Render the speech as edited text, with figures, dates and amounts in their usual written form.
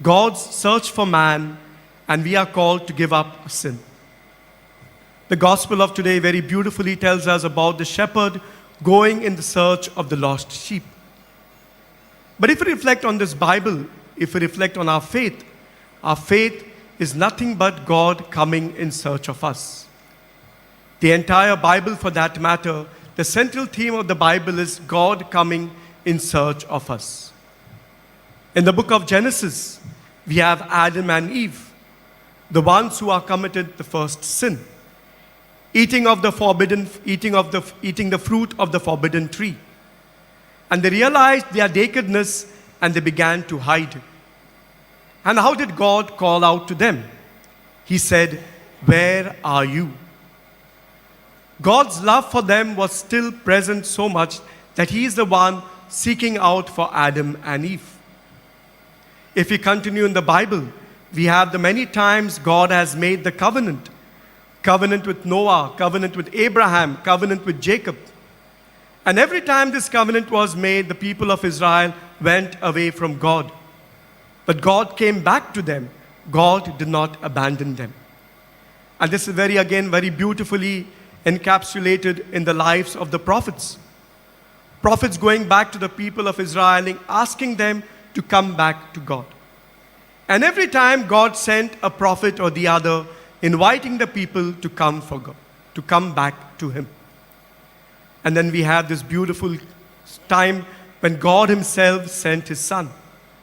God's search for man, and we are called to give up sin. The gospel of today very beautifully tells us about the shepherd going in the search of the lost sheep. But if we reflect on this Bible, if we reflect on our faith is nothing but God coming in search of us. The entire Bible, for that matter, the central theme of the Bible is God coming in search of us. In the book of Genesis, we have Adam and Eve, the ones who are committed the first sin, eating the fruit of the forbidden tree. And they realized their nakedness and they began to hide. And how did God call out to them? He said, "Where are you?" God's love for them was still present so much that He is the one seeking out for Adam and Eve. If we continue in the Bible, we have the many times God has made the covenant. Covenant with Noah, covenant with Abraham, covenant with Jacob. And every time this covenant was made, the people of Israel went away from God. But God came back to them. God did not abandon them. And this is very beautifully encapsulated in the lives of the prophets. Prophets going back to the people of Israel and asking them to come back to God. And every time God sent a prophet or the other, inviting the people to come for God, to come back to Him. And then we have this beautiful time when God Himself sent His Son.